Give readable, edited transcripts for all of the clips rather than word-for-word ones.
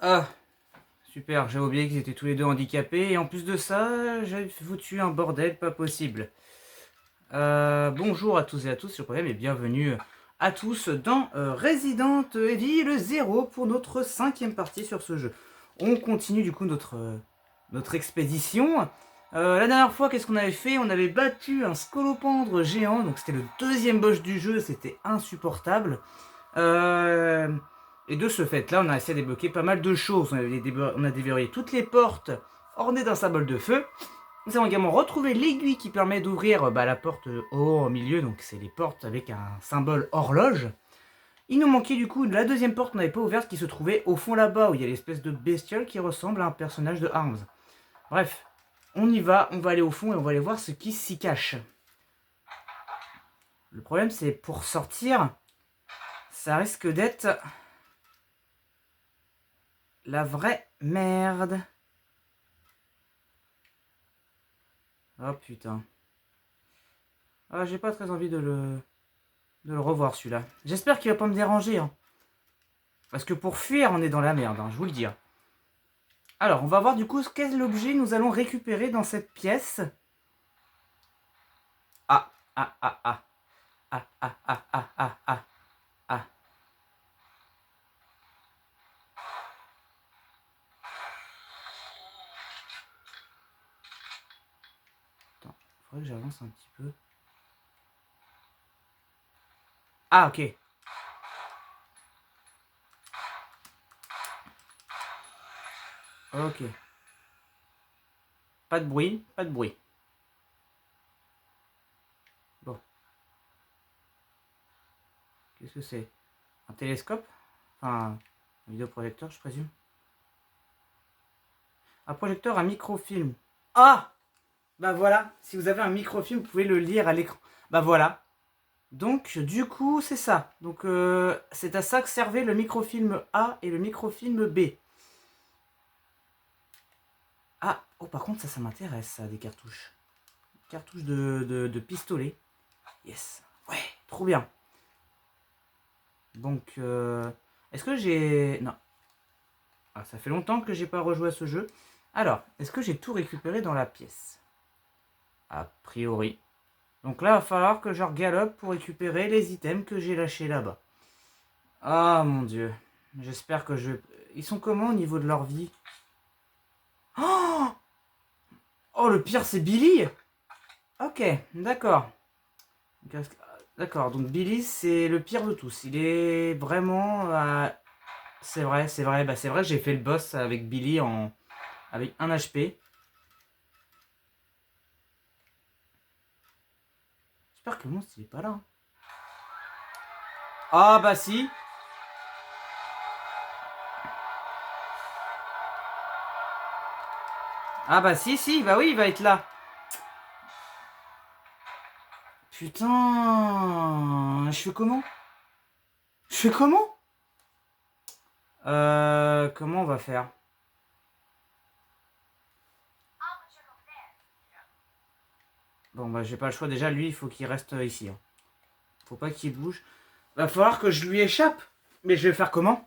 Ah, super, j'ai oublié qu'ils étaient tous les deux handicapés, et en plus de ça, j'ai foutu un bordel pas possible. Bonjour à tous et à tous, sur le problème, et bienvenue à tous dans Resident Evil 0 pour notre 5e partie sur ce jeu. On continue du coup notre expédition. La dernière fois, qu'est-ce qu'on avait fait? On avait battu un scolopendre géant, donc c'était le deuxième boss du jeu, c'était insupportable. Euh, et de ce fait-là, on a essayé de débloquer pas mal de choses. On a déverrouillé toutes les portes ornées d'un symbole de feu. Nous avons également retrouvé l'aiguille qui permet d'ouvrir la porte au milieu, donc c'est les portes avec un symbole horloge. Il nous manquait du coup la deuxième porte qu'on n'avait pas ouverte qui se trouvait au fond là-bas, où il y a l'espèce de bestiole qui ressemble à un personnage de Arms. Bref, on y va, on va aller au fond et on va aller voir ce qui s'y cache. Le problème c'est pour sortir, ça risque d'être la vraie merde. Oh putain. Ah, j'ai pas très envie de le revoir celui-là. J'espère qu'il va pas me déranger. Hein. Parce que pour fuir, on est dans la merde, hein, je vous le dis. Hein. Alors, on va voir du coup quel objet nous allons récupérer dans cette pièce. Ah, ah, ah, ah. Ah, ah, ah, ah, ah, ah, ah. Attends, faudrait que j'avance un petit peu. Ah, ok. Ok. Pas de bruit, pas de bruit. Bon. Qu'est-ce que c'est? Un télescope? Enfin, un vidéoprojecteur, je présume. Un projecteur à microfilm. Ah! Bah voilà, si vous avez un microfilm, vous pouvez le lire à l'écran. Bah voilà. Donc, du coup, c'est ça. Donc, c'est à ça que servait le microfilm A et le microfilm B. Ah, oh, par contre, ça m'intéresse, ça, des cartouches. Cartouches de pistolet. Yes. Ouais, trop bien. Donc, est-ce que j'ai... Non. Ah, ça fait longtemps que j'ai pas rejoué à ce jeu. Alors, est-ce que j'ai tout récupéré dans la pièce? A priori. Donc là, il va falloir que je regalope pour récupérer les items que j'ai lâchés là-bas. Ah mon dieu. J'espère que je... Ils sont comment au niveau de leur vie? Oh, oh le pire c'est Billy. Ok, d'accord. D'accord, donc Billy c'est le pire de tous. Il est vraiment... C'est vrai, c'est vrai. Bah, c'est vrai que j'ai fait le boss avec Billy avec 1 HP. J'espère que le monstre il est pas là. Hein. Ah bah si. Ah bah si, bah oui, il va être là. Putain, je fais comment? Je fais comment? Comment on va faire? Bon bah j'ai pas le choix, déjà lui il faut qu'il reste ici. Hein. Faut pas qu'il bouge. Va falloir que je lui échappe. Mais je vais faire comment?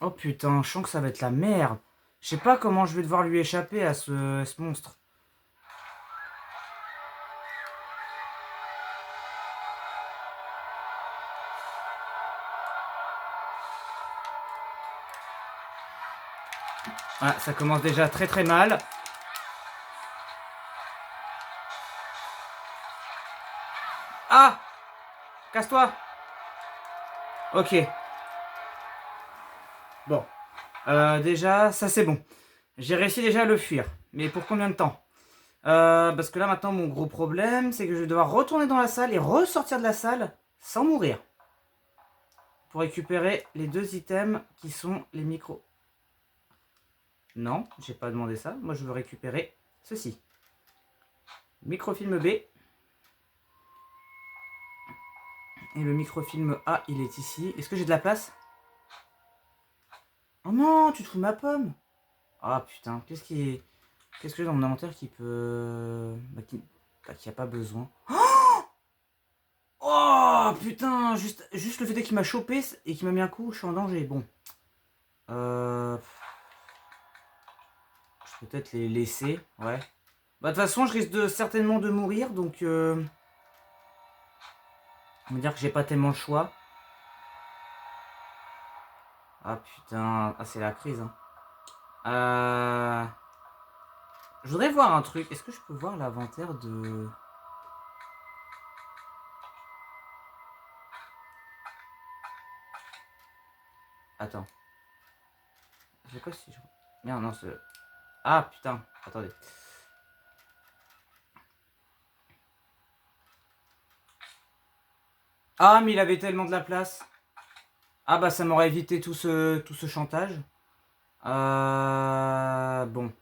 Oh putain, je sens que ça va être la merde. Je sais pas comment je vais devoir lui échapper à ce monstre. Ah, ça commence déjà très très mal. Ah! Casse-toi! Ok. Bon. Déjà, ça c'est bon. J'ai réussi déjà à le fuir. Mais pour combien de temps? Parce que là maintenant mon gros problème c'est que je vais devoir retourner dans la salle et ressortir de la salle sans mourir. Pour récupérer les 2 items qui sont les micros. Non, j'ai pas demandé ça. Moi je veux récupérer ceci. Microfilm B. Et le microfilm A il est ici. Est-ce que j'ai de la place? Oh non, tu te fous de ma pomme. Ah putain, qu'est-ce que j'ai dans mon inventaire qui peut... qui a pas besoin. Oh putain, juste le fait qu'il m'a chopé et qu'il m'a mis un coup, je suis en danger. Bon. Je peux peut-être les laisser, ouais. Bah de toute façon, je risque certainement de mourir, donc... on va dire que j'ai pas tellement le choix. Ah putain, ah c'est la crise, hein. Je voudrais voir un truc. Est-ce que je peux voir l'inventaire de... Attends. C'est quoi si je... Merde, non, c'est... Ah putain, attendez. Ah, mais il avait tellement de la place. Ah bah ça m'aurait évité tout ce chantage. Bon.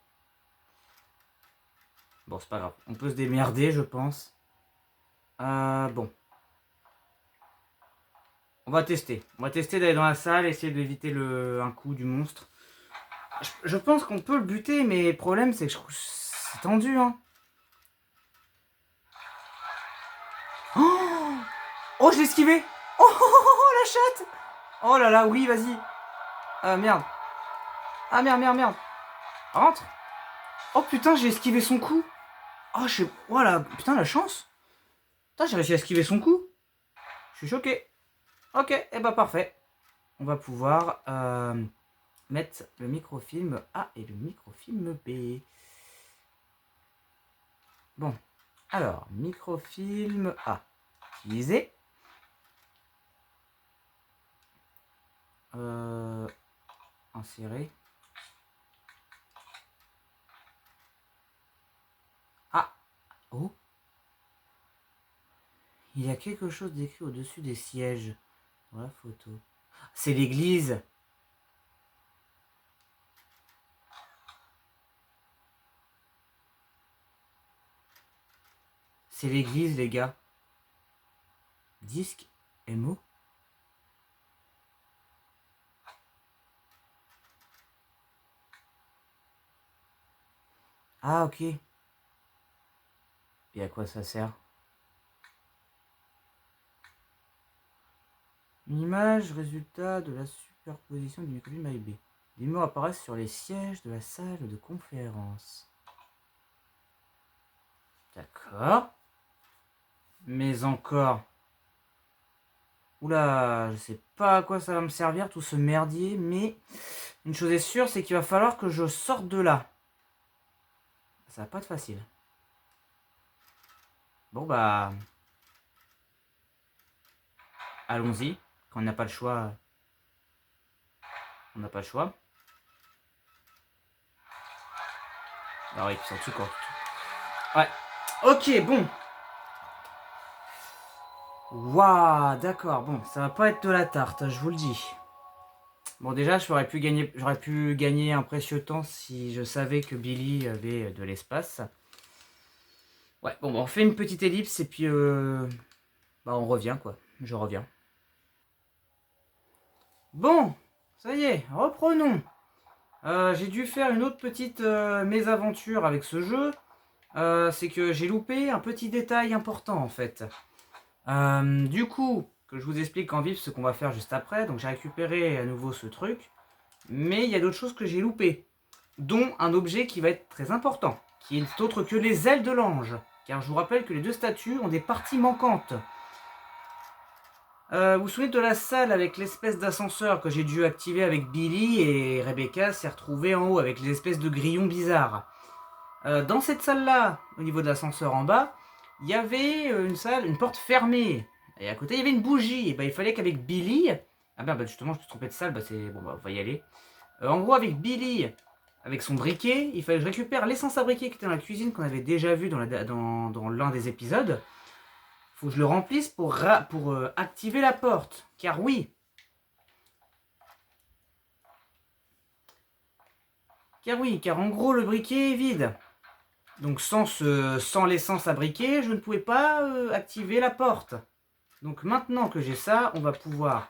Bon, c'est pas grave. On peut se démerder, je pense. Bon. On va tester. On va tester d'aller dans la salle, essayer d'éviter un coup du monstre. Je pense qu'on peut le buter, mais le problème, c'est que c'est tendu, hein. Oh, oh, je l'ai esquivé. Oh, oh, oh, oh, la chatte. Oh là là, oui, vas-y. Ah, merde. Ah, merde, merde, merde. Rentre. Oh, putain, j'ai esquivé son coup. Oh, voilà, putain, la chance. Putain, j'ai réussi à esquiver son coup. Je suis choqué. Ok, et bah parfait. On va pouvoir mettre le microfilm A et le microfilm B. Bon, alors, microfilm A. Utiliser. Insérer. Ah. Oh. Il y a quelque chose d'écrit au-dessus des sièges. Voilà, photo. C'est l'église. C'est l'église, les gars. Disque, MO. Ah, ok. Et à quoi ça sert? Une image, résultat de la superposition du microfilm A et B. Des mots apparaissent sur les sièges de la salle de conférence. D'accord. Mais encore... Oula, je sais pas à quoi ça va me servir tout ce merdier, mais une chose est sûre, c'est qu'il va falloir que je sorte de là. Ça va pas être facile. Bon bah... Allons-y. Quand on n'a pas le choix... On n'a pas le choix. Ah oui, c'est un truc quoi. Ouais. Ok, bon. Waouh, d'accord. Bon, ça va pas être de la tarte, je vous le dis. Bon, déjà, j'aurais pu gagner un précieux temps si je savais que Billy avait de l'espace. Ouais, bon, on fait une petite ellipse et puis bah, on revient quoi. Je reviens. Bon, ça y est, reprenons. J'ai dû faire une autre petite mésaventure avec ce jeu. C'est que j'ai loupé un petit détail important en fait. Du coup, que je vous explique en vif ce qu'on va faire juste après. Donc j'ai récupéré à nouveau ce truc. Mais il y a d'autres choses que j'ai loupées. Dont un objet qui va être très important. Qui est autre que les ailes de l'ange. Car je vous rappelle que les deux statues ont des parties manquantes. Vous vous souvenez de la salle avec l'espèce d'ascenseur que j'ai dû activer avec Billy et Rebecca s'est retrouvée en haut avec les espèces de grillons bizarres. Dans cette salle-là, au niveau de l'ascenseur en bas, il y avait une porte fermée. Et à côté, il y avait une bougie. Et bah, il fallait qu'avec Billy... Ah bah justement, je me suis trompé de salle, bah c'est... Bon bah, on va y aller. En gros, avec Billy, avec son briquet, il fallait que je récupère l'essence à briquet qui était dans la cuisine, qu'on avait déjà vu dans l'un des épisodes. Faut que je le remplisse pour activer la porte. Car oui. Car en gros, le briquet est vide. Donc sans l'essence à briquet, je ne pouvais pas activer la porte. Donc maintenant que j'ai ça, on va pouvoir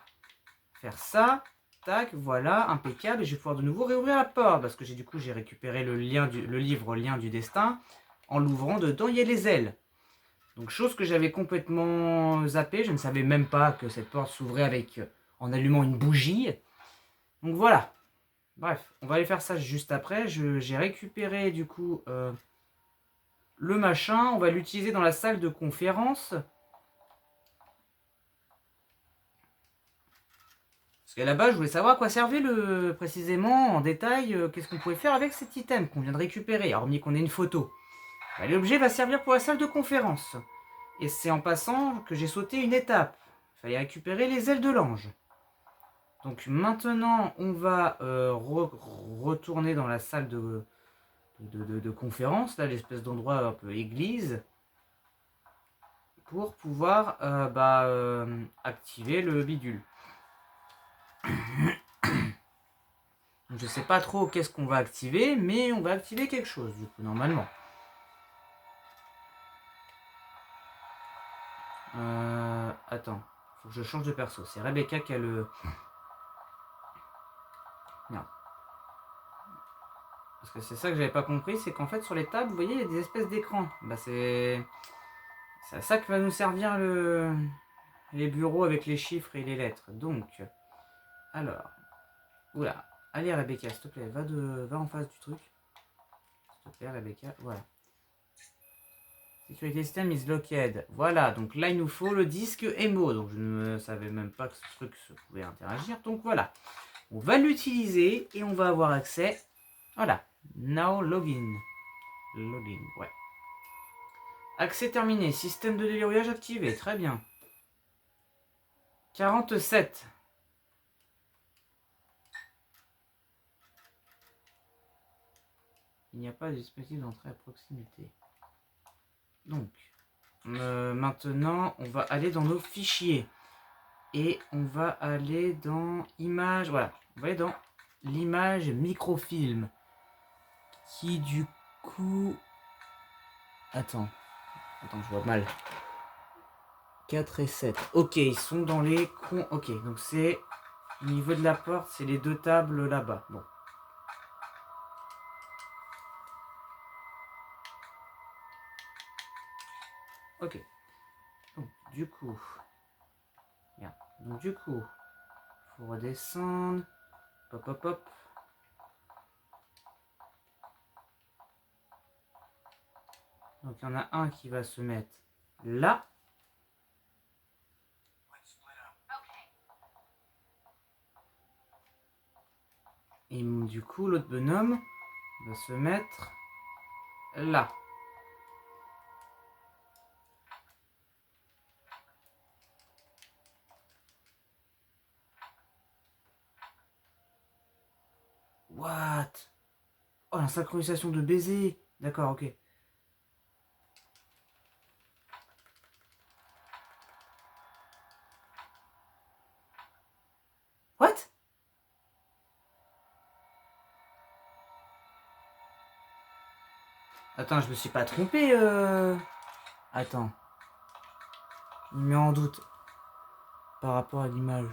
faire ça. Tac, voilà, impeccable. Et je vais pouvoir de nouveau réouvrir la porte. Parce que j'ai récupéré le livre Lien du destin. En l'ouvrant, dedans, il y a les ailes. Donc chose que j'avais complètement zappé. Je ne savais même pas que cette porte s'ouvrait en allumant une bougie. Donc voilà. Bref, on va aller faire ça juste après. J'ai récupéré du coup le machin. On va l'utiliser dans la salle de conférence. Parce qu'à la base, je voulais savoir à quoi servait précisément, en détail, qu'est-ce qu'on pouvait faire avec cet item qu'on vient de récupérer, hormis qu'on ait une photo. L'objet va servir pour la salle de conférence. Et c'est en passant que j'ai sauté une étape. Il fallait récupérer les ailes de l'ange. Donc maintenant, on va retourner dans la salle de conférence, là, l'espèce d'endroit un peu église, pour pouvoir activer le bidule. Je sais pas trop qu'est-ce qu'on va activer, mais on va activer quelque chose, du coup, normalement. Attends, faut que je change de perso. C'est Rebecca qui a le... Merde. Parce que c'est ça que j'avais pas compris, c'est qu'en fait sur les tables, vous voyez, il y a des espèces d'écrans. Bah c'est à ça que va nous servir les bureaux avec les chiffres et les lettres. Donc, alors, oula, allez Rebecca, s'il te plaît, va en face du truc. S'il te plaît Rebecca, voilà. Sécurité system is locked. Voilà, donc là il nous faut le disque EMO. Donc je ne savais même pas que ce truc se pouvait interagir. Donc voilà, on va l'utiliser et on va avoir accès. Voilà, now login. Loading, ouais. Accès terminé, système de déverrouillage activé, très bien. 47. Il n'y a pas de dispositif d'entrée à proximité. Donc, maintenant, on va aller dans nos fichiers. Et on va aller dans Images. Voilà, on va aller dans l'image microfilm. Qui du coup... Attends, je vois mal. 4 et 7. Ok, ils sont dans les... Ok, donc c'est... Au niveau de la porte, c'est les deux tables là-bas. Bon. Ok. Donc, du coup... Merde. Donc, du coup... Faut redescendre. Hop, hop, hop. Donc, il y en a un qui va se mettre là. Et du coup, l'autre bonhomme va se mettre là. What? Oh, la synchronisation de baiser. D'accord, ok. What? Attends, je me suis pas trompé. Attends. Il me met en doute par rapport à l'image.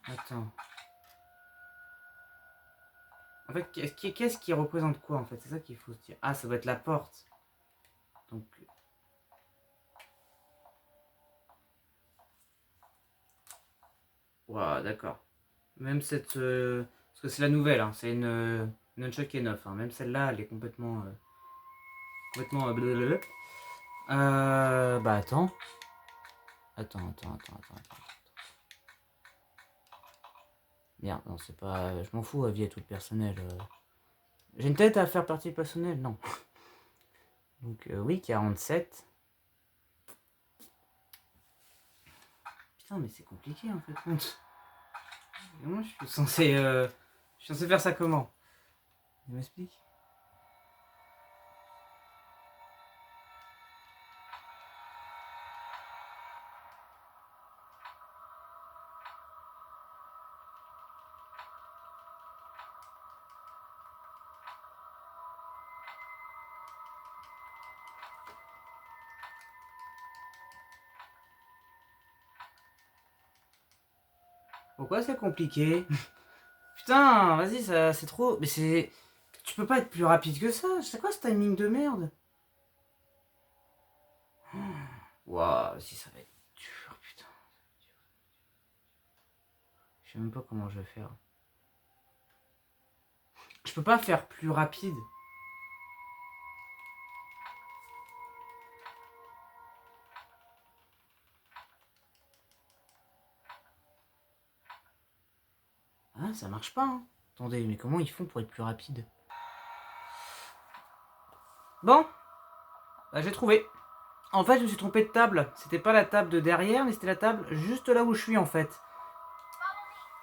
Attends. En fait, qu'est-ce qui représente quoi en fait? C'est ça qu'il faut se dire. Ah, ça doit être la porte. Donc. Waouh, d'accord. Même cette. Parce que c'est la nouvelle, hein, c'est une Nunchuck qui est neuve. Hein. Même celle-là, elle est complètement. Blablabla. Bah attends. Attends. Merde, non, c'est pas. Je m'en fous, avis à tout le personnel. J'ai une tête à faire partie du personnel, non. Donc, oui, 47. Putain, mais c'est compliqué en fait, compte. Moi, je suis censé faire ça comment? Tu m'expliques? Pourquoi c'est compliqué? Putain, vas-y, ça c'est trop. Mais c'est. Tu peux pas être plus rapide que ça. C'est quoi ce timing de merde? Waouh, si ça va être dur, putain. Je sais même pas comment je vais faire. Je peux pas faire plus rapide. Ah, ça marche pas, hein. Attendez, mais comment ils font pour être plus rapide? Bon, bah, j'ai trouvé. En fait, je me suis trompé de table. C'était pas la table de derrière, mais c'était la table juste là où je suis, en fait.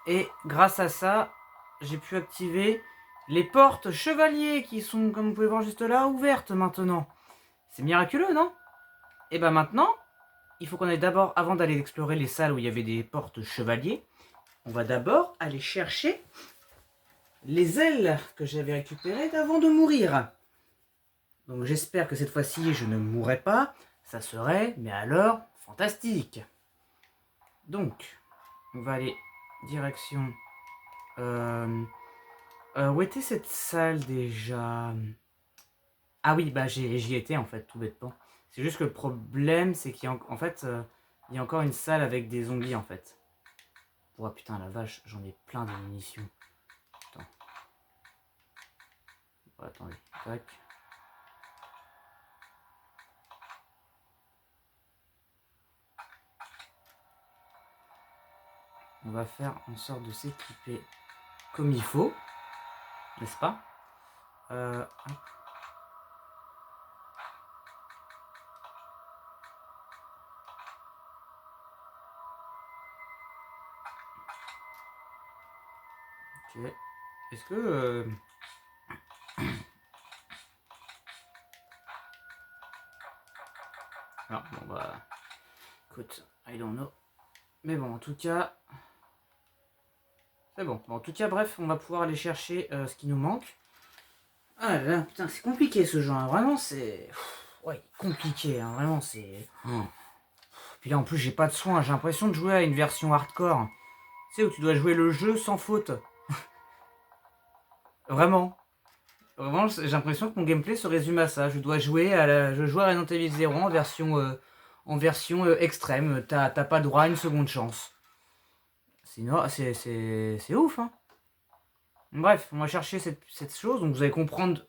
Et grâce à ça, j'ai pu activer les portes chevaliers qui sont, comme vous pouvez voir juste là, ouvertes maintenant. C'est miraculeux, non? Et bah maintenant, il faut qu'on aille d'abord, avant d'aller explorer les salles où il y avait des portes chevaliers, on va d'abord aller chercher les ailes que j'avais récupérées avant de mourir. Donc j'espère que cette fois-ci, je ne mourrai pas. Ça serait, mais alors, fantastique. Donc, on va aller direction... où était cette salle déjà? Ah oui, bah j'y étais en fait, tout bêtement. C'est juste que le problème, c'est qu'il y a en fait, il y a encore une salle avec des zombies en fait. Oh putain, la vache, j'en ai plein de munitions. Attends. Oh, attendez, tac. On va faire en sorte de s'équiper comme il faut, n'est-ce pas? Hop. Ok. Est-ce que... Non, bon bah... Écoute, I don't know. Mais bon, en tout cas... C'est bon. Bon, en tout cas, bref, on va pouvoir aller chercher ce qui nous manque. Ah là là, putain, c'est compliqué ce jeu, hein. Vraiment, c'est... Ouais, compliqué, hein. Vraiment, c'est... Puis là, en plus, j'ai pas de soin. J'ai l'impression de jouer à une version hardcore. Tu sais, où tu dois jouer le jeu sans faute. Vraiment. Vraiment, j'ai l'impression que mon gameplay se résume à ça. Je dois jouer à la... Je joue à Resident Evil 0 en version extrême. T'as pas droit à une seconde chance. C'est ouf, hein. Bref, on va chercher cette chose. Donc vous allez comprendre.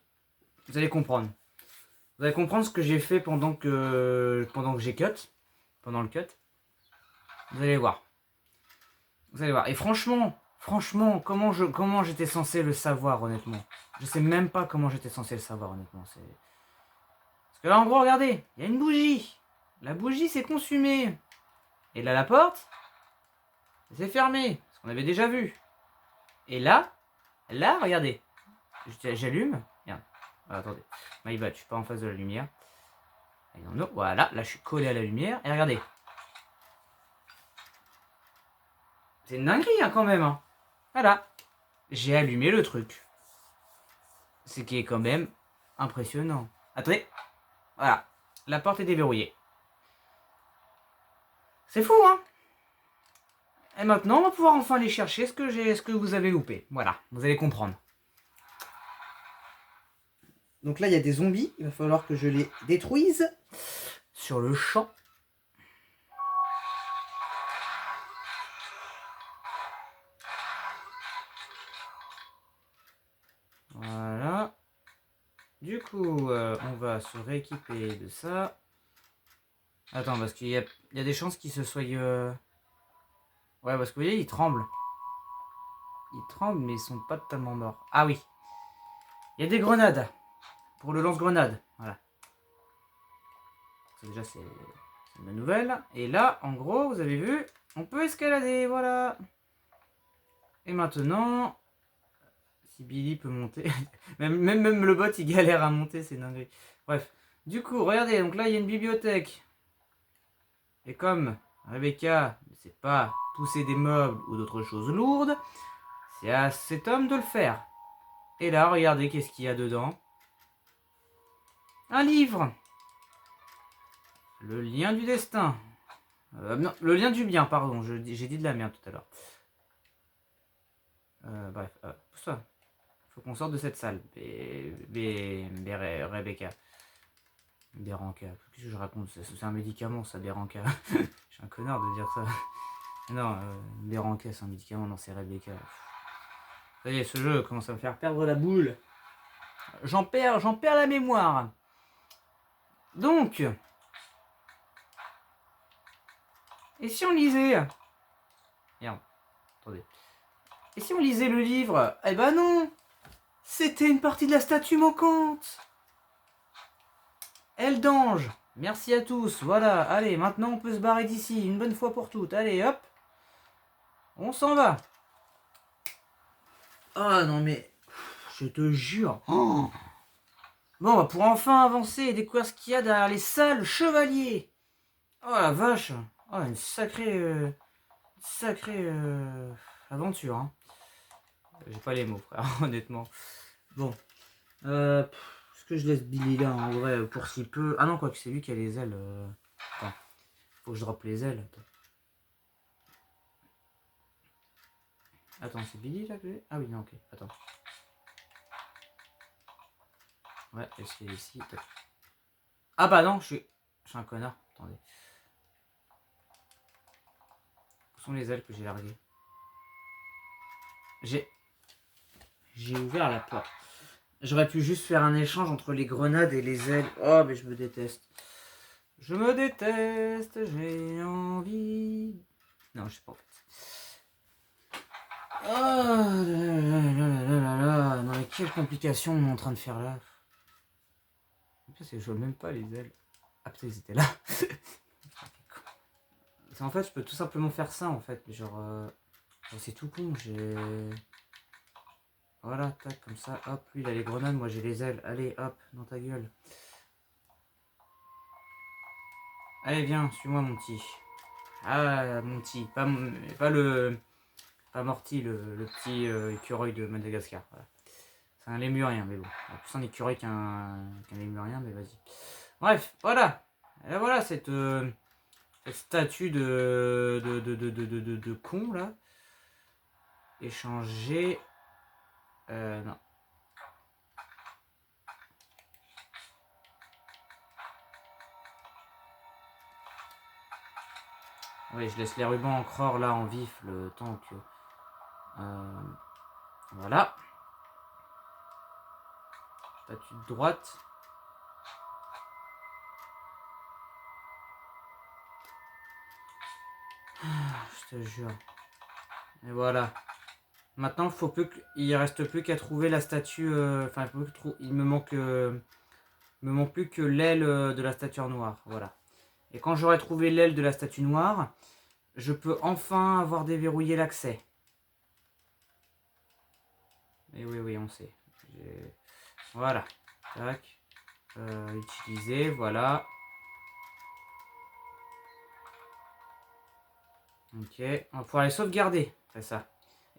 Vous allez comprendre. Vous allez comprendre ce que j'ai fait pendant que j'ai cut. Pendant le cut. Vous allez voir. Vous allez voir. Et franchement, comment j'étais censé le savoir, honnêtement. Je sais même pas comment j'étais censé le savoir, honnêtement. Parce que là, en gros, regardez, il y a une bougie. La bougie s'est consumée. Et là, la porte, c'est fermé. Ce qu'on avait déjà vu. Et là, regardez. J'allume. Regarde. Ah, attendez. My bad, je suis pas en face de la lumière. Voilà, là, je suis collé à la lumière. Et regardez. C'est une dinguerie, hein, quand même. Hein. Voilà. J'ai allumé le truc. Ce qui est quand même impressionnant. Attendez. Voilà. La porte est déverrouillée. C'est fou, hein? Et maintenant, on va pouvoir enfin aller chercher ce que vous avez loupé. Voilà, vous allez comprendre. Donc là, il y a des zombies. Il va falloir que je les détruise sur le champ. Voilà. Du coup, on va se rééquiper de ça. Attends, parce qu'il y a des chances qu'ils se soient... Ouais, parce que vous voyez, ils tremblent. Ils tremblent, mais ils sont pas totalement morts. Ah oui. Il y a des grenades. Pour le lance-grenade. Voilà. Ça, déjà, c'est une bonne nouvelle. Et là, en gros, vous avez vu, on peut escalader. Voilà. Et maintenant... Si Billy peut monter... même le bot, il galère à monter, c'est dingue. Bref. Du coup, regardez, donc là, il y a une bibliothèque. Et comme Rebecca ne sait pas pousser des meubles ou d'autres choses lourdes, c'est à cet homme de le faire. Et là, regardez qu'est-ce qu'il y a dedans. Un livre. Le lien du destin. Non, le lien du bien, pardon. J'ai dit de la merde tout à l'heure. Bref, pousse-toi. Faut qu'on sorte de cette salle. Rebecca. Béranca. Qu'est-ce que je raconte? C'est un médicament, ça, Béranca. Je suis un connard de dire ça. Non, Béranca, c'est un médicament. Non, c'est Rebecca. Ça y est, ce jeu commence à me faire perdre la boule. J'en perds la mémoire. Donc, et si on lisait... Merde, attendez. Et si on lisait le livre? Eh ben non! C'était une partie de la statue manquante. Eldange, merci à tous. Voilà, allez, maintenant on peut se barrer d'ici, une bonne fois pour toutes. Allez, hop. On s'en va. Ah non mais, je te jure. Oh. Bon, on va pouvoir enfin avancer et découvrir ce qu'il y a derrière les salles chevaliers. Oh la vache. Oh, une sacrée aventure. Hein. J'ai pas les mots, frère, honnêtement. Bon. Est-ce que je laisse Billy là, en vrai, pour si peu... Ah non, quoi que c'est lui qui a les ailes. Attends. Faut que je droppe les ailes. Attends, c'est Billy là que j'ai? Ah oui, non, ok. Attends. Ouais, est-ce qu'il est ici? Ah bah non, je suis un connard. Attendez. Où sont les ailes que j'ai larguées? J'ai ouvert la porte. J'aurais pu juste faire un échange entre les grenades et les ailes. Oh, mais je me déteste. Je me déteste, j'ai envie... Non, je sais pas en fait. Oh là. Non mais quelle complication on est en train de faire là. Je vois même pas les ailes. Ah putain, ils étaient là. En fait, je peux tout simplement faire ça en fait. Genre c'est tout con. Voilà, tac, comme ça. Hop, lui il a les grenades, moi j'ai les ailes. Allez, hop, dans ta gueule. Allez, viens, suis-moi mon petit. Ah, mon petit. Pas Morty, le petit écureuil de Madagascar. Voilà. C'est un lémurien, mais bon. Plus un écureuil qu'un lémurien, mais vas-y. Bref, voilà. Et voilà cette statue de con, là. Échanger. Non. Oui, je laisse les rubans encreurs là en vif le temps que... voilà. Statue de droite. Je te jure. Et voilà. Maintenant, il reste plus qu'à trouver la statue... Enfin, il me manque plus que l'aile de la statue noire. Voilà. Et quand j'aurai trouvé l'aile de la statue noire, je peux enfin avoir déverrouillé l'accès. Et oui, on sait. Voilà. Tac. Utiliser, voilà. Ok. On va pouvoir les sauvegarder, c'est ça.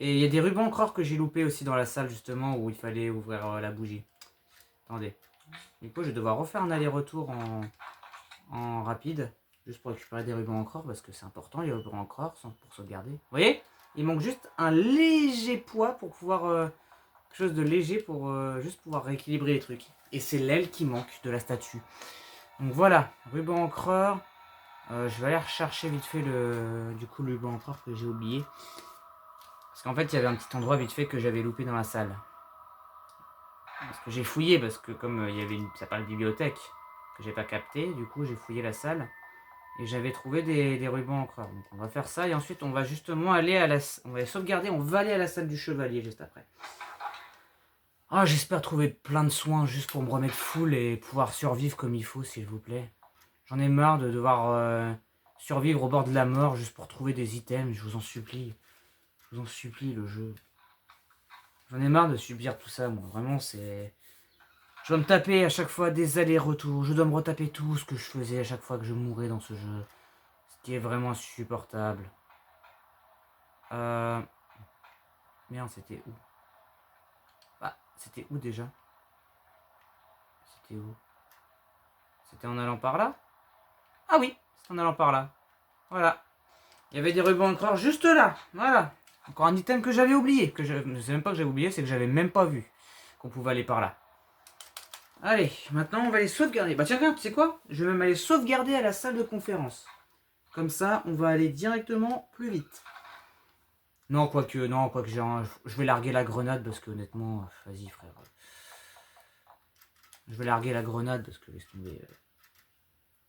Et il y a des rubans encore que j'ai loupé aussi dans la salle, justement, où il fallait ouvrir la bougie. Attendez. Du coup, je vais devoir refaire un aller-retour en rapide. Juste pour récupérer des rubans encore, parce que c'est important, les rubans encore, pour sauvegarder. Vous voyez? Il manque juste un léger poids pour pouvoir... quelque chose de léger pour juste pouvoir rééquilibrer les trucs. Et c'est l'aile qui manque de la statue. Donc voilà, ruban encreur. Je vais aller rechercher vite fait le ruban encreur que j'ai oublié. Parce qu'en fait, il y avait un petit endroit vite fait que j'avais loupé dans la salle. Parce que j'ai fouillé, parce que comme il y avait ça parle de bibliothèque que j'ai pas capté, du coup j'ai fouillé la salle. Et j'avais trouvé des rubans encreur. Donc on va faire ça et ensuite on va justement aller à on va sauvegarder, on va aller à la salle du chevalier juste après. Ah, j'espère trouver plein de soins juste pour me remettre full et pouvoir survivre comme il faut, s'il vous plaît. J'en ai marre de devoir survivre au bord de la mort juste pour trouver des items, je vous en supplie. Je vous en supplie, le jeu. J'en ai marre de subir tout ça, moi. Vraiment, c'est... Je dois me taper à chaque fois des allers-retours. Je dois me retaper tout ce que je faisais à chaque fois que je mourais dans ce jeu. Ce qui est vraiment insupportable. Merde, c'était où? Ah, c'était où déjà? C'était où? C'était en allant par là? Ah oui, c'est en allant par là. Voilà. Il y avait des rubans encore juste là. Voilà. Encore un item que j'avais oublié. Que je ne sais même pas que j'avais oublié, c'est que j'avais même pas vu. qu'on pouvait aller par là. Allez, maintenant on va aller sauvegarder. Bah tiens, regarde, tu sais quoi? Je vais même aller sauvegarder à la salle de conférence. Comme ça, on va aller directement plus vite. Non, quoique, je vais larguer la grenade parce que honnêtement, vas-y frère. Je vais larguer la grenade parce que laisse tomber.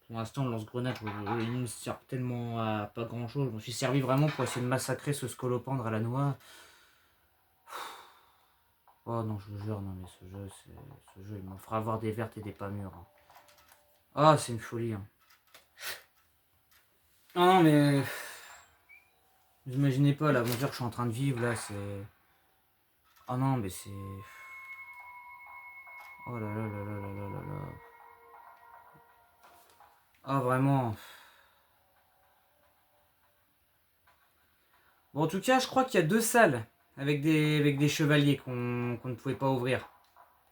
Pour l'instant, le lance-grenade, il ne sert tellement à pas grand-chose. Je me suis servi vraiment pour essayer de massacrer ce scolopendre à la noix. Oh non, je vous jure, non mais ce jeu, il m'en fera avoir des vertes et des pas mûres. Hein. Ah, c'est une folie. Hein. Oh non mais... Vous imaginez pas l'aventure que je suis en train de vivre là, c'est... Oh non mais c'est... Oh là là là là là là là là. Ah vraiment... Bon, en tout cas, je crois qu'il y a 2 salles avec des chevaliers qu'on ne pouvait pas ouvrir.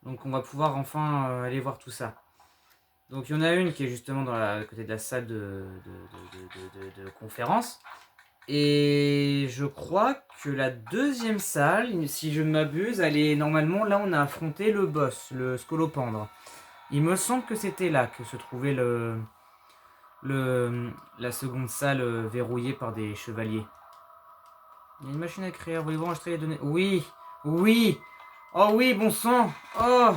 Donc on va pouvoir enfin aller voir tout ça. Donc il y en a une qui est justement à côté de la salle de conférence. Et je crois que la deuxième salle, si je ne m'abuse, elle est normalement là où on a affronté le boss, le scolopendre. Il me semble que c'était là que se trouvait la seconde salle verrouillée par des chevaliers. Il y a une machine à écrire, voulez-vous enregistrer les données? Oui, oui, oh oui, bon sang, oh,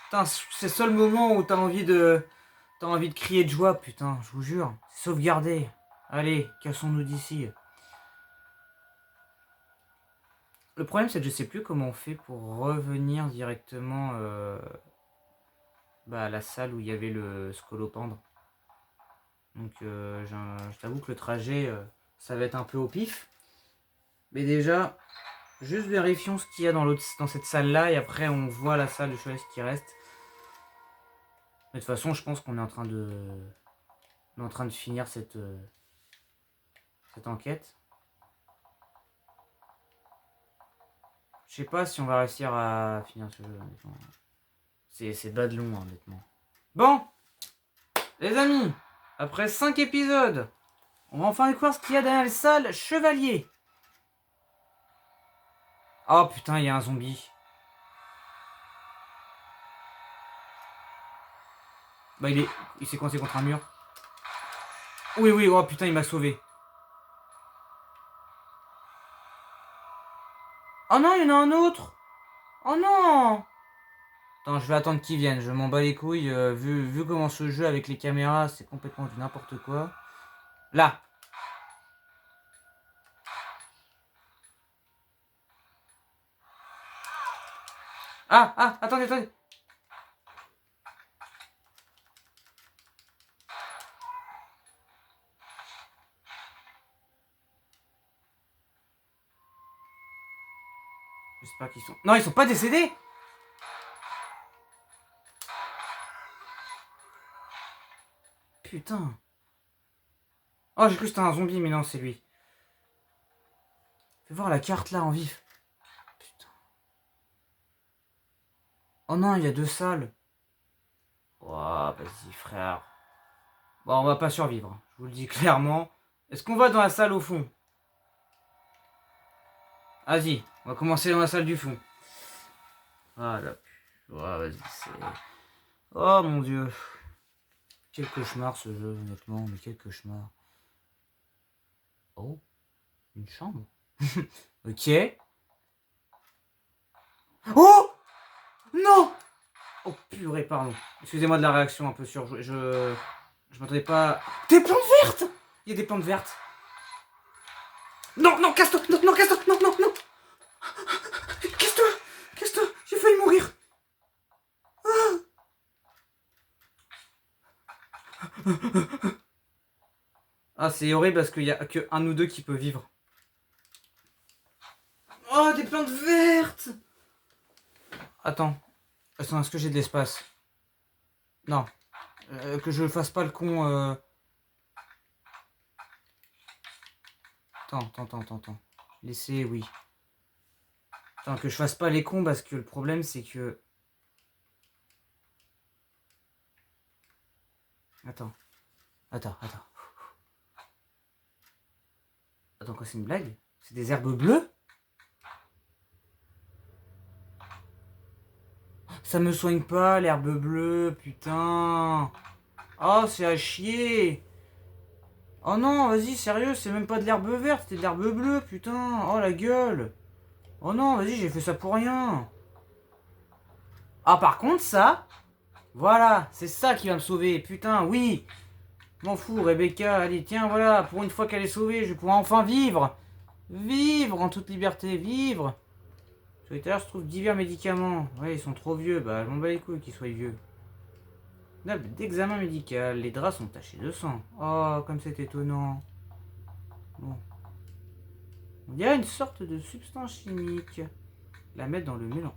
putain, c'est le seul moment où t'as envie de crier de joie, putain, je vous jure. Sauvegarder. Allez, cassons-nous d'ici. Le problème, c'est que je sais plus comment on fait pour revenir directement à la salle où il y avait le scolopendre. Donc, je t'avoue que le trajet, ça va être un peu au pif. Mais déjà, juste vérifions ce qu'il y a dans cette salle-là et après, on voit la salle de chevalier qui reste. Mais de toute façon, je pense qu'on est en train de finir cette enquête. Je sais pas si on va réussir à finir ce jeu, honnêtement. C'est bas de long, honnêtement. Bon, les amis, après 5 épisodes, on va enfin découvrir ce qu'il y a dans la salle chevalier. Oh putain, il y a un zombie. Bah il s'est coincé contre un mur. Oui, oui, oh putain, il m'a sauvé. Oh non, il y en a un autre. Oh non. Attends, je vais attendre qu'il vienne. Je m'en bats les couilles. Vu comment ce jeu avec les caméras, c'est complètement du n'importe quoi. Là. Ah, attendez. J'espère qu'ils sont... Non, ils sont pas décédés. Putain. Oh, j'ai cru que c'était un zombie, mais non, c'est lui. Fais voir la carte là en vif. Putain. Oh non, il y a 2 salles. Oh, vas-y, frère. Bon, on va pas survivre. Je vous le dis clairement. Est-ce qu'on va dans la salle au fond? Vas-y, on va commencer dans la salle du fond. Voilà. Vas-y, c'est... Oh mon dieu. Quel cauchemar ce jeu, honnêtement, mais quel cauchemar. Oh, une chambre. Ok. Oh non. Oh purée, pardon. Excusez-moi de la réaction un peu surjouée. Je m'attendais pas... Des plantes vertes. Il y a des plantes vertes. Non, casse-toi. Non, casse-toi. Non. Casse-toi. J'ai failli mourir. Ah, c'est horrible parce qu'il y a que un ou deux qui peut vivre. Oh, des plantes vertes. Attends, est-ce que j'ai de l'espace? Non. Que je fasse pas le con. Attends. Laissez, oui. Attends, que je fasse pas les cons parce que le problème c'est que... Attends, quoi, c'est une blague? C'est des herbes bleues? Ça me soigne pas, l'herbe bleue, putain. Oh, c'est à chier. Oh non, vas-y, sérieux, c'est même pas de l'herbe verte, c'était de l'herbe bleue, putain. Oh la gueule. Oh non, vas-y, j'ai fait ça pour rien. Ah, par contre, ça, voilà, c'est ça qui va me sauver, putain, oui. M'en fous, Rebecca, allez, tiens, voilà, pour une fois qu'elle est sauvée, je vais pouvoir enfin vivre. Vivre en toute liberté, vivre. Sur l'étagère se trouvent divers médicaments. Ouais, ils sont trop vieux, bah, je m'en bats les couilles qu'ils soient vieux. Table d'examen médical, les draps sont tachés de sang. Oh, comme c'est étonnant. Bon. Il y a une sorte de substance chimique. La mettre dans le mélange.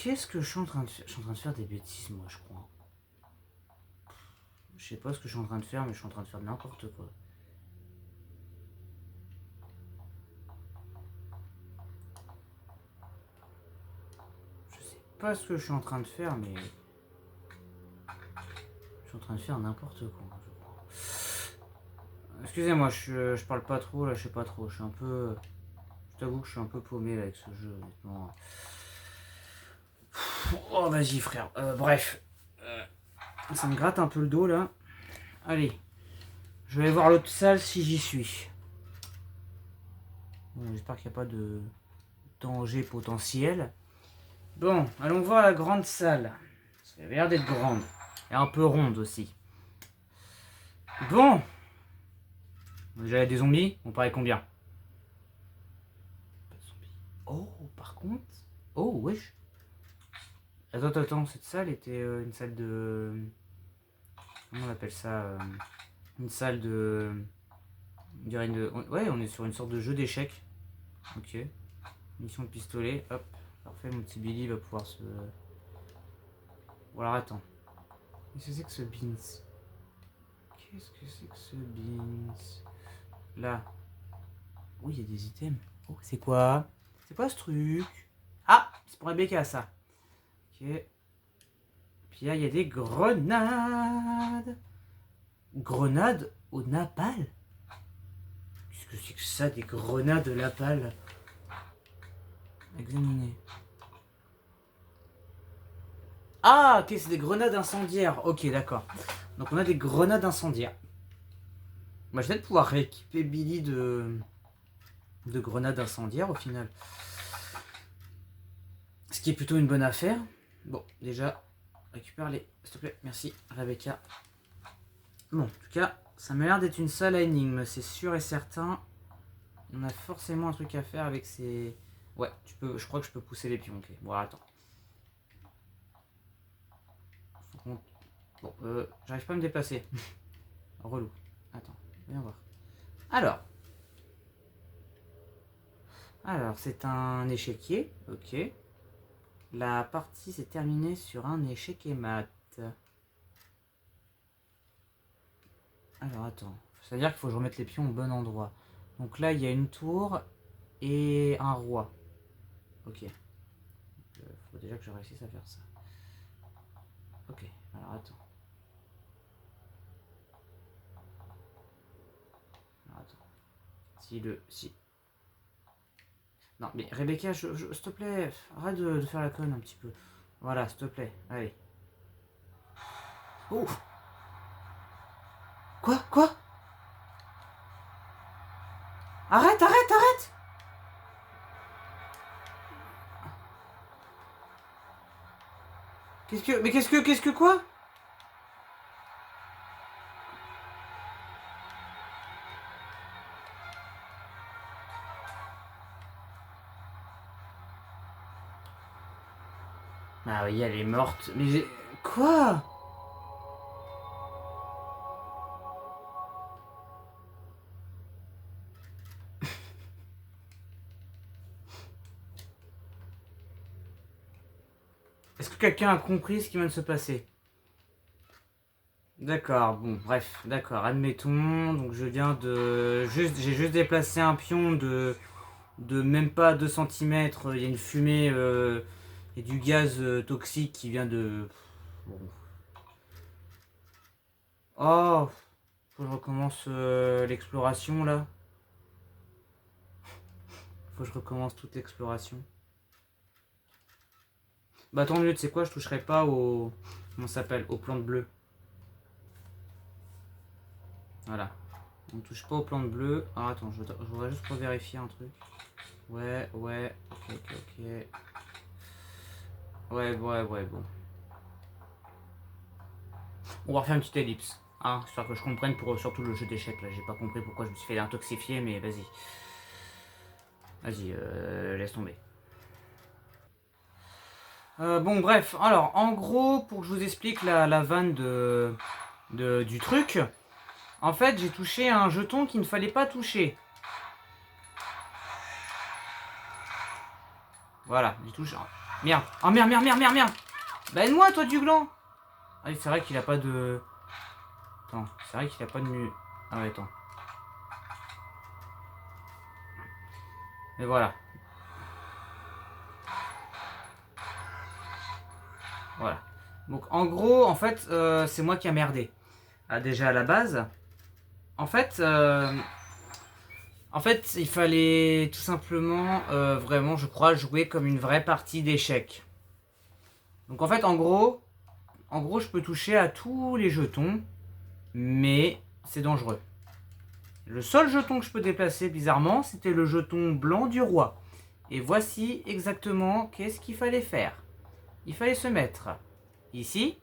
Qu'est-ce que je suis en train de faire? Je suis en train de faire des bêtises, moi, je crois. Je sais pas ce que je suis en train de faire, mais je suis en train de faire n'importe quoi. Je sais pas ce que je suis en train de faire, mais... Je suis en train de faire n'importe quoi, je crois. Excusez-moi, je parle pas trop, là, je sais pas trop. Je suis un peu... Je t'avoue que je suis un peu paumé là, avec ce jeu, honnêtement. Oh, vas-y, frère. Bref. Ça me gratte un peu le dos, là. Allez. Je vais aller voir l'autre salle si j'y suis. Bon, j'espère qu'il n'y a pas de danger potentiel. Bon, allons voir la grande salle. Ça avait l'air d'être grande. Et un peu ronde aussi. Bon. Déjà, il y a des zombies. On paraît combien? Pas de zombies. Oh, par contre... Oh, wesh. Attends. Cette salle était une salle de... Comment on appelle ça une salle de... On dirait une... Ouais, on est sur une sorte de jeu d'échecs. Ok. Mission de pistolet. Hop. Parfait, mon petit Billy va pouvoir se... Bon, alors attends. Qu'est-ce que c'est que ce beans? Qu'est-ce que c'est que ce beans? Là. Oui, il y a des items. Oh, c'est quoi? C'est quoi ce truc? Ah, c'est pour Rebecca, ça. Ok. Puis là, il y a des grenades. Grenades au napalm? Qu'est-ce que c'est que ça, des grenades au napalm? Examiner. Ah, ok, c'est des grenades incendiaires. Ok, d'accord. Donc on a des grenades incendiaires. Moi, je vais peut-être pouvoir rééquiper Billy de grenades incendiaires au final. Ce qui est plutôt une bonne affaire. Bon, déjà, récupère les... S'il te plaît, merci, Rebecca. Bon, en tout cas, ça m'a l'air d'être une salle à énigmes, c'est sûr et certain. On a forcément un truc à faire avec ces... Ouais, je crois que je peux pousser les pions, ok. Bon, attends. Bon, j'arrive pas à me déplacer. Relou. Attends, viens voir. Alors, c'est un échiquier, ok. La partie s'est terminée sur un échec et mat. Alors, attends. C'est-à-dire qu'il faut que je remette les pions au bon endroit. Donc là, il y a une tour et un roi. Ok. Faut déjà que je réussisse à faire ça. Ok, alors attends. Si. Non, mais Rebecca, s'il te plaît, arrête de faire la conne un petit peu. Voilà, s'il te plaît, allez. Oh! Quoi? Arrête! Qu'est-ce que quoi? Ah oui, elle est morte. Mais quoi? Est-ce que quelqu'un a compris ce qui vient de se passer? D'accord, bon, bref, d'accord, admettons. Donc je viens de... J'ai juste déplacé un pion de même pas 2 centimètres. Il y a une fumée et du gaz toxique qui vient de... Bon. Oh, faut que je recommence l'exploration là. Faut que je recommence toute l'exploration. Bah tant mieux, tu sais quoi, je toucherai pas au... Comment ça s'appelle? Aux plantes bleues. Voilà. On touche pas aux plantes bleues. Ah attends, je voudrais juste revérifier un truc. Ouais, ouais, ok. Ouais, bon. On va refaire une petite ellipse. Hein, histoire que je comprenne pour surtout le jeu d'échecs là. J'ai pas compris pourquoi je me suis fait intoxifier, mais vas-y. Vas-y, laisse tomber. Bon, bref. Alors, en gros, pour que je vous explique la vanne du truc, en fait, j'ai touché un jeton qu'il ne fallait pas toucher. Voilà, j'ai touché. Merde. Oh merde. Bah aide-moi, toi, du gland. Ah, c'est vrai qu'il a pas de... Attends, c'est vrai qu'il a pas de... Ah ouais, attends. Mais voilà. Voilà. Donc en gros, en fait, c'est moi qui a merdé. Ah, déjà à la base. En fait, il fallait tout simplement, vraiment, je crois, jouer comme une vraie partie d'échecs. Donc en fait, en gros, je peux toucher à tous les jetons, mais c'est dangereux. Le seul jeton que je peux déplacer, bizarrement, c'était le jeton blanc du roi. Et voici exactement qu'est-ce qu'il fallait faire. Il fallait se mettre ici,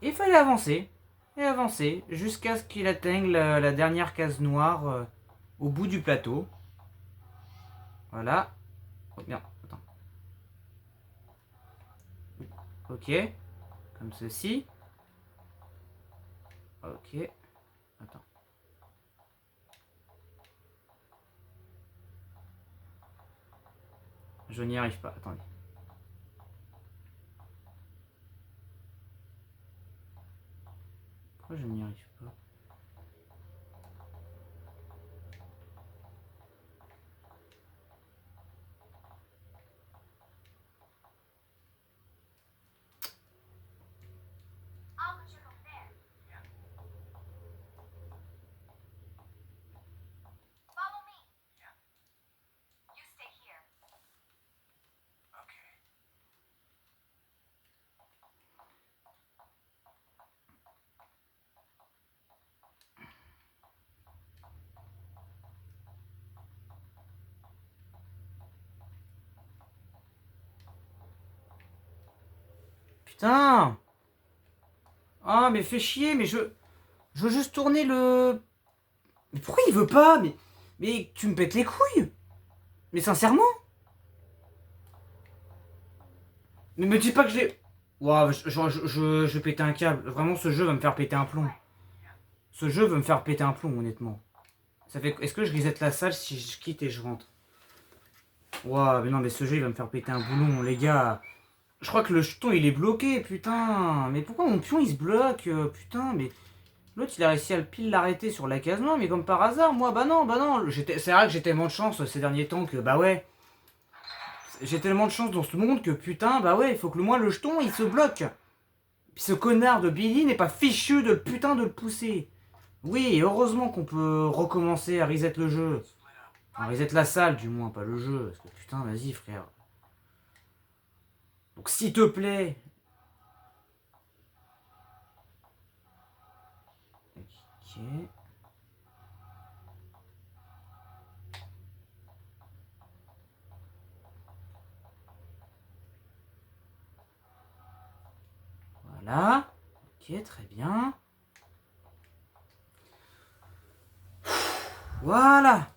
et il fallait avancer, et avancer, jusqu'à ce qu'il atteigne la dernière case noire au bout du plateau. Voilà. Oh merde, attends. Ok, comme ceci. Ok, attends. Je n'y arrive pas, attendez. Pourquoi je n'y arrive pas? Putain! Ah, mais fais chier, mais je veux juste tourner le... Mais pourquoi il veut pas? Mais tu me pètes les couilles! Mais sincèrement? Mais me dis pas que je l'ai... Waouh, je vais péter un câble. Vraiment, ce jeu va me faire péter un plomb. Ce jeu va me faire péter un plomb, honnêtement. Ça fait... Est-ce que je reset la salle si je quitte et je rentre? Waouh, mais non, mais ce jeu, il va me faire péter un boulon, les gars. Je crois que le jeton, il est bloqué, putain. Mais pourquoi mon pion, il se bloque? Putain, mais... L'autre, il a réussi à pile l'arrêter sur la case noire, mais comme par hasard, moi, bah non. C'est vrai que j'ai tellement de chance ces derniers temps que, bah ouais. J'ai tellement de chance dans ce monde que, putain, bah ouais, il faut que moins le jeton, il se bloque. Puis ce connard de Billy n'est pas fichu de putain de le pousser. Oui, heureusement qu'on peut recommencer à reset le jeu. Enfin, reset la salle, du moins, pas le jeu. Parce que, putain, vas-y, frère. Donc, s'il te plaît. Ok. Voilà. Ok, très bien. Voilà.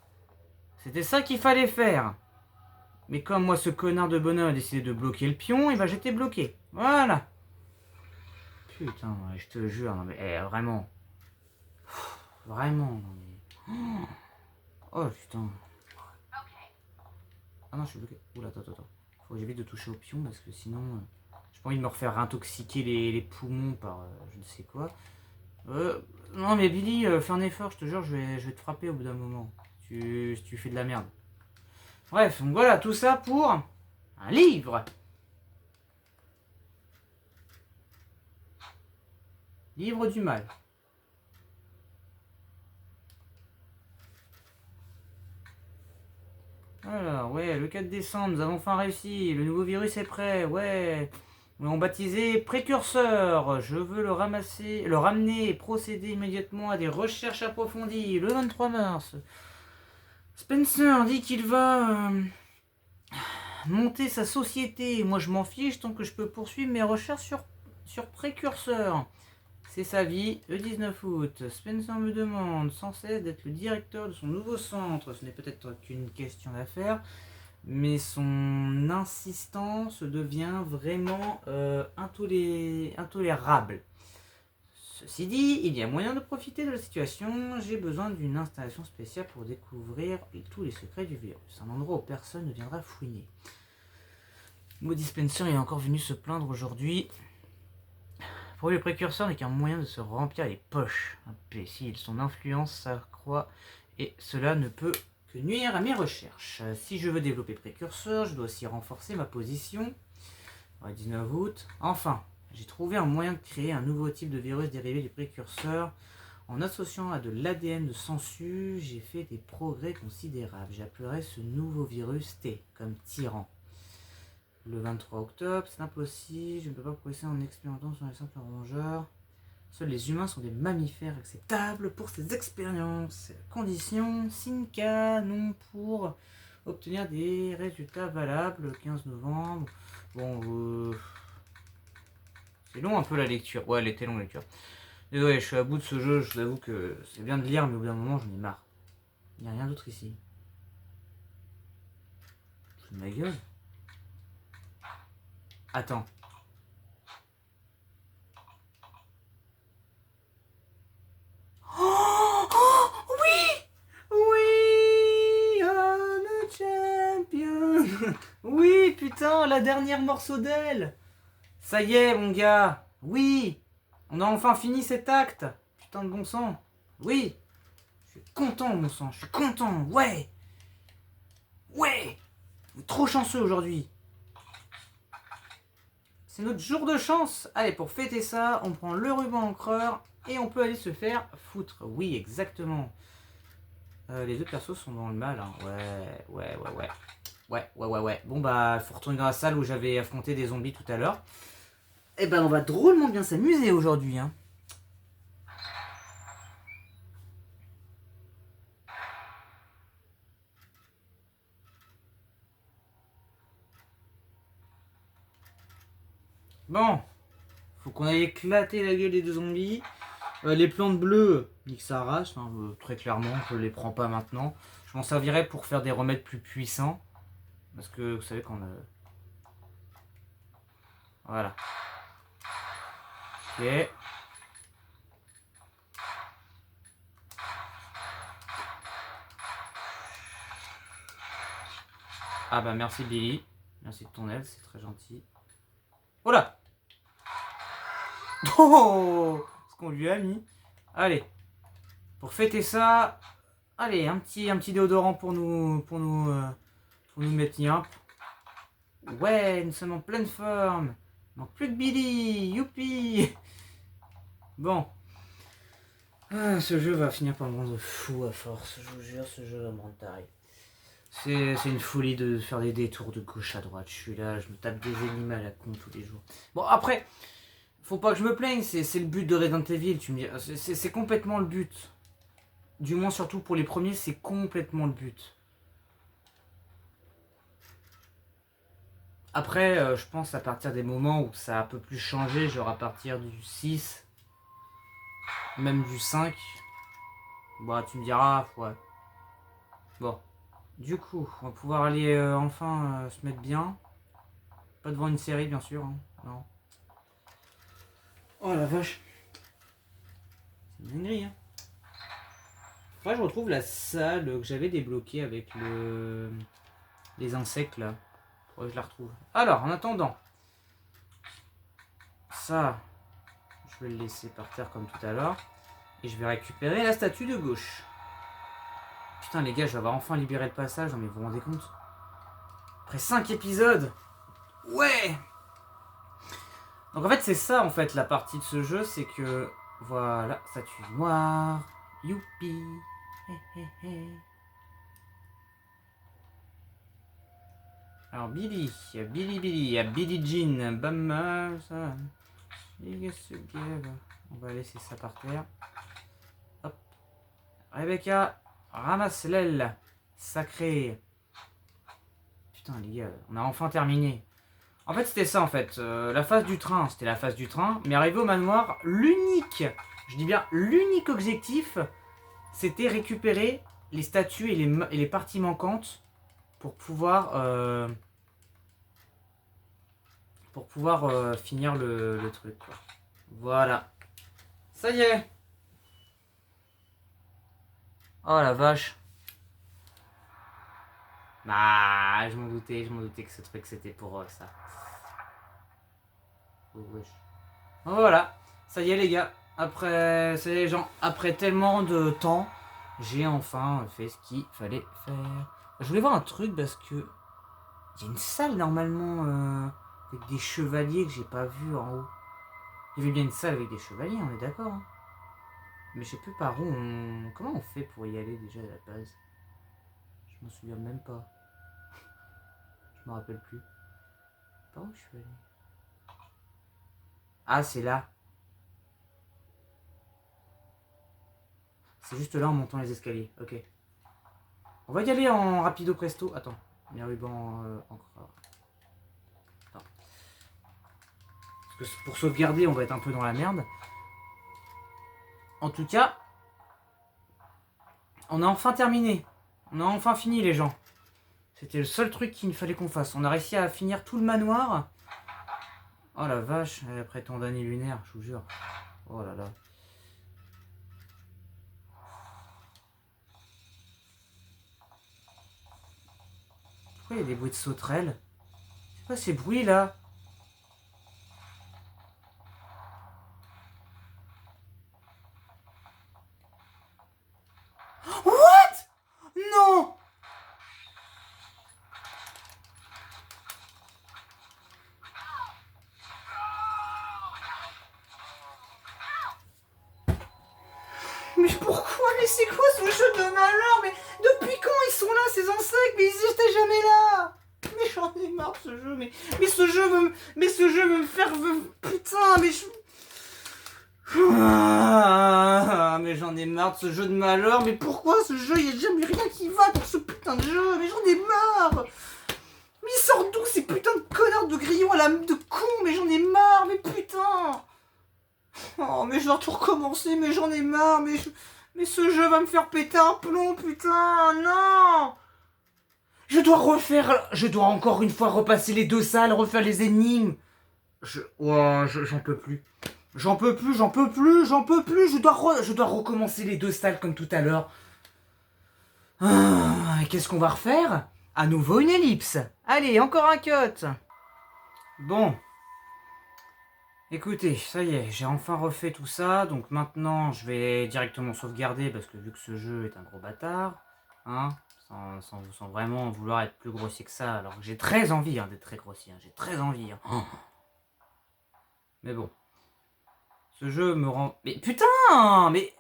C'était ça qu'il fallait faire. Mais comme moi, ce connard de bonhomme a décidé de bloquer le pion, et bah j'étais bloqué. Voilà. Putain, je te jure, non mais vraiment. Vraiment, non mais... Oh putain. Ah non, je suis bloqué. Oula, attends. Faut que j'évite de toucher au pion parce que sinon... j'ai pas envie de me refaire intoxiquer les poumons par je ne sais quoi. Non mais Billy, fais un effort, je te jure, je vais te frapper au bout d'un moment. Si tu fais de la merde. Bref, donc voilà, tout ça pour un livre. Livre du mal. Alors, ouais, le 4 décembre, nous avons enfin réussi. Le nouveau virus est prêt, ouais. Nous l'avons baptisé Précurseur. Je veux le ramasser, le ramener et procéder immédiatement à des recherches approfondies. Le 23 mars. Spencer dit qu'il va monter sa société. Moi, je m'en fiche tant que je peux poursuivre mes recherches sur Précurseur. C'est sa vie. Le 19 août, Spencer me demande sans cesse d'être le directeur de son nouveau centre. Ce n'est peut-être qu'une question d'affaires, mais son insistance devient vraiment intolérable. Ceci dit, il y a moyen de profiter de la situation. J'ai besoin d'une installation spéciale pour découvrir tous les secrets du virus. Un endroit où personne ne viendra fouiner. Maudit Spencer est encore venu se plaindre aujourd'hui. Pour lui, le précurseur n'est qu'un moyen de se remplir les poches. Imbécile, son influence s'accroît et cela ne peut que nuire à mes recherches. Si je veux développer précurseur, je dois aussi renforcer ma position. 19 août. Enfin, j'ai trouvé un moyen de créer un nouveau type de virus dérivé du précurseur. En associant à de l'ADN de sangsue, j'ai fait des progrès considérables. J'appellerai ce nouveau virus T, comme tyran. Le 23 octobre, c'est impossible, je ne peux pas progresser en expérimentant sur les simples rongeurs. Seuls les humains sont des mammifères acceptables pour ces expériences. Condition, signe canon pour obtenir des résultats valables. Le 15 novembre. Bon, c'est long un peu la lecture. Ouais, elle était longue la lecture. Désolé, je suis à bout de ce jeu, je vous avoue que c'est bien de lire, mais au bout d'un moment, j'en ai marre. Il n'y a rien d'autre ici. C'est de ma gueule. Attends. Oh, oh, oui! We are the champion! Oui, putain, la dernière morceau d'elle! Ça y est, mon gars! Oui! On a enfin fini cet acte! Putain de bon sang! Oui! Je suis content, mon sang, je suis content! Ouais! Ouais! Vous êtes trop chanceux aujourd'hui! C'est notre jour de chance! Allez, pour fêter ça, on prend le ruban encreur et on peut aller se faire foutre. Oui, exactement. Les deux persos sont dans le mal. Hein. Ouais. Bon bah, faut retourner dans la salle où j'avais affronté des zombies tout à l'heure. Et ben, on va drôlement bien s'amuser aujourd'hui. Hein. Bon, faut qu'on aille éclater la gueule des deux zombies. Les plantes bleues, nique sa race, hein, très clairement, je les prends pas maintenant. Je m'en servirai pour faire des remèdes plus puissants. Parce que vous savez qu'on a... Voilà. Ok. Ah bah merci Billy. Merci de ton aide, c'est très gentil. Oh là! Oh! Ce qu'on lui a mis. Allez. Pour fêter ça, allez, un petit déodorant pour nous mettre bien. Ouais, nous sommes en pleine forme. Il manque plus que Billy. Youpi! Bon. Ah, ce jeu va finir par me rendre fou à force. Je vous jure, ce jeu va me rendre taré. C'est une folie de faire des détours de gauche à droite. Je suis là, je me tape des ennemis à la con tous les jours. Bon, après, faut pas que je me plaigne, c'est le but de Resident Evil. Tu me dis, c'est complètement le but. Du moins, surtout pour les premiers, c'est complètement le but. Après, je pense à partir des moments où ça a un peu plus changé, genre à partir du 6, même du 5. Bah, tu me diras, ouais. Bon. Du coup, on va pouvoir aller enfin se mettre bien. Pas devant une série, bien sûr. Hein. Non. Oh la vache. C'est une dinguerie, hein. Faudrait que je retrouve la salle que j'avais débloquée avec les insectes, là. Faudrait que je la retrouve. Alors, en attendant. Ça. Je vais le laisser par terre comme tout à l'heure. Et je vais récupérer la statue de gauche. Putain les gars, je vais avoir enfin libéré le passage. Non mais vous vous rendez compte? Après 5 épisodes. Ouais. Donc en fait c'est ça en fait la partie de ce jeu. C'est que... Voilà, statue noire. Youpi. Alors Billy, Billie Jean, Bam, ça. On va laisser ça par terre. Hop. Rebecca, ramasse l'aile. Sacré. Putain les gars, on a enfin terminé. En fait c'était ça en fait. La phase du train, c'était la phase du train. Mais arrivé au manoir, l'unique, je dis bien l'unique objectif, c'était récupérer les statues et les parties manquantes pour pouvoir finir le truc quoi. Voilà. Ça y est. Oh la vache. Ah, je m'en doutais que ce truc c'était pour ça. Oh, wesh. Voilà. Ça y est les gars. Après, c'est les gens. Après tellement de temps, j'ai enfin fait ce qu'il fallait faire. Je voulais voir un truc parce que il y a une salle normalement avec des chevaliers que j'ai pas vu en haut. Il y avait bien une salle avec des chevaliers, on est d'accord. Hein. Mais je sais plus par où on... Comment on fait pour y aller déjà à la base? Je m'en souviens même pas. Je me rappelle plus. Par où je suis allé? Ah, c'est là. C'est juste là en montant les escaliers. Ok. On va y aller en rapido presto. Attends. Mes rubans encore. Attends. Parce que pour sauvegarder, on va être un peu dans la merde. En tout cas, on a enfin terminé. On a enfin fini les gens. C'était le seul truc qu'il fallait qu'on fasse. On a réussi à finir tout le manoir. Oh la vache, après tant d'années lunaires, je vous jure. Oh là là. Pourquoi il y a des bruits de sauterelles? C'est quoi ces bruits là? What? Non! Mais pourquoi? Mais c'est quoi ce jeu de malheur? Mais depuis quand ils sont là ces insectes? Mais ils étaient jamais là! Mais j'en ai marre de ce jeu, mais ce jeu veut me faire... Putain, mais je... Ah, mais j'en ai marre de ce jeu de malheur, mais pourquoi ce jeu? Il n'y a jamais rien qui va dans ce putain de jeu, mais j'en ai marre! Mais ils sortent d'où ces putains de connards de grillons à la de con? Mais j'en ai marre, mais putain! Oh, mais je dois tout recommencer, mais j'en ai marre, mais ce jeu va me faire péter un plomb, putain, non! Je dois encore une fois repasser les 2 salles, refaire les énigmes. J'en peux plus. J'en peux plus. Je dois recommencer les 2 salles comme tout à l'heure. Qu'est-ce qu'on va refaire? À nouveau une ellipse. Allez, encore un cut. Bon. Écoutez, ça y est, j'ai enfin refait tout ça. Donc maintenant, je vais directement sauvegarder parce que vu que ce jeu est un gros bâtard, hein, sans vraiment vouloir être plus grossier que ça, alors que j'ai très envie d'être très grossier, j'ai très envie. Mais bon, ce jeu me rend... Mais putain, mais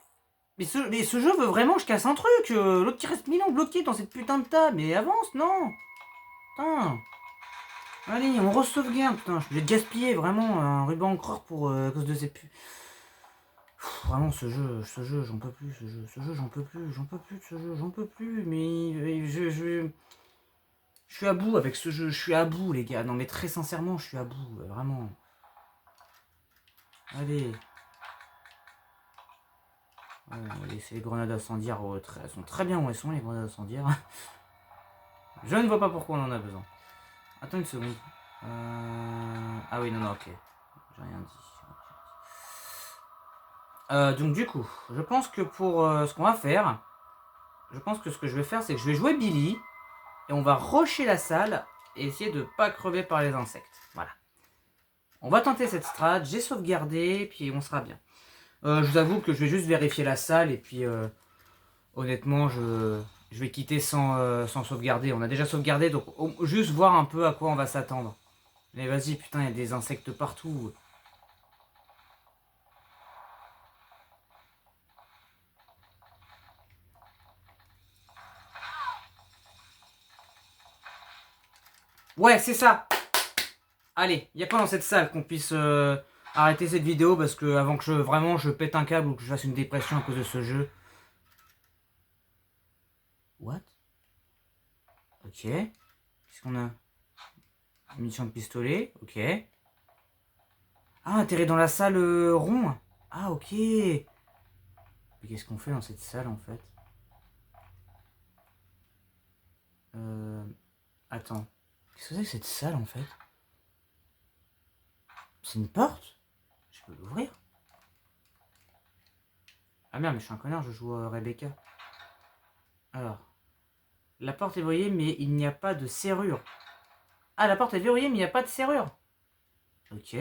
ce jeu veut vraiment que je casse un truc. L'autre qui reste 1000 ans bloqué dans cette putain de table, mais avance, non? Putain. Allez, on re-sauvegarde, putain, je vais gaspiller vraiment un ruban encreur pour à cause de ces Vraiment ce jeu, j'en peux plus, ce jeu, j'en peux plus de ce jeu, j'en peux plus, mais je suis à bout avec ce jeu, je suis à bout les gars, non mais très sincèrement je suis à bout, vraiment. Allez. Ouais, on va laisser les grenades incendiaires, elles sont très bien où elles sont les grenades incendiaires. Je ne vois pas pourquoi on en a besoin. Attends une seconde. Ah oui, non, ok. J'ai rien dit. Donc du coup, je pense que pour ce qu'on va faire, je pense que ce que je vais faire, c'est que je vais jouer Billy, et on va rusher la salle, et essayer de pas crever par les insectes. Voilà. On va tenter cette strat, j'ai sauvegardé, puis on sera bien. Je vous avoue que je vais juste vérifier la salle, et puis honnêtement, je vais quitter sans sauvegarder. On a déjà sauvegardé, donc juste voir un peu à quoi on va s'attendre. Mais vas-y, putain, il y a des insectes partout. Ouais, c'est ça. Allez, il n'y a pas dans cette salle qu'on puisse arrêter cette vidéo, parce que avant que vraiment je pète un câble ou que je fasse une dépression à cause de ce jeu. What? Ok. Qu'est-ce qu'on a? Munition de pistolet, ok. Ah, atterrir dans la salle rond. Ah, ok. Mais qu'est-ce qu'on fait dans cette salle en fait? Attends. Qu'est-ce que c'est que cette salle en fait? C'est une porte? Je peux l'ouvrir? Ah merde, mais je suis un connard, je joue Rebecca. Alors. La porte est verrouillée, mais il n'y a pas de serrure. Ah, la porte est verrouillée, mais il n'y a pas de serrure. Ok.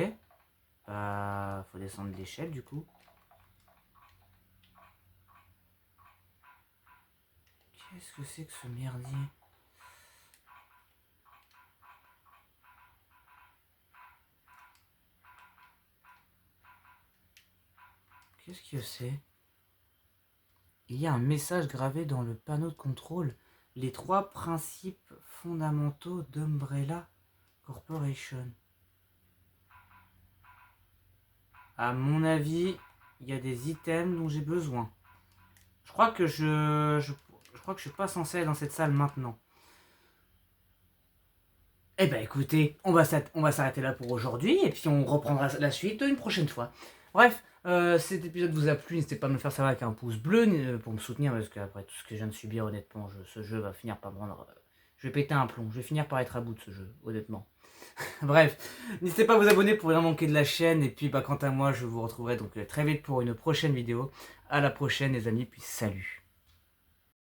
Bah, faut descendre l'échelle du coup. Qu'est-ce que c'est que ce merdier? Qu'est-ce que c'est? Il y a un message gravé dans le panneau de contrôle. Les 3 principes fondamentaux d'Umbrella Corporation. À mon avis, il y a des items dont j'ai besoin. Je crois que je crois que je suis pas censé aller dans cette salle maintenant. Eh ben écoutez, on va s'arrêter là pour aujourd'hui et puis on reprendra la suite une prochaine fois. Bref, cet épisode vous a plu, n'hésitez pas à me le faire savoir avec un pouce bleu pour me soutenir, parce qu'après tout ce que je viens de subir, honnêtement, ce jeu va finir par me rendre... je vais péter un plomb, je vais finir par être à bout de ce jeu, honnêtement. Bref, n'hésitez pas à vous abonner pour rien manquer de la chaîne, et puis bah, quant à moi, je vous retrouverai donc très vite pour une prochaine vidéo. À la prochaine les amis, puis salut.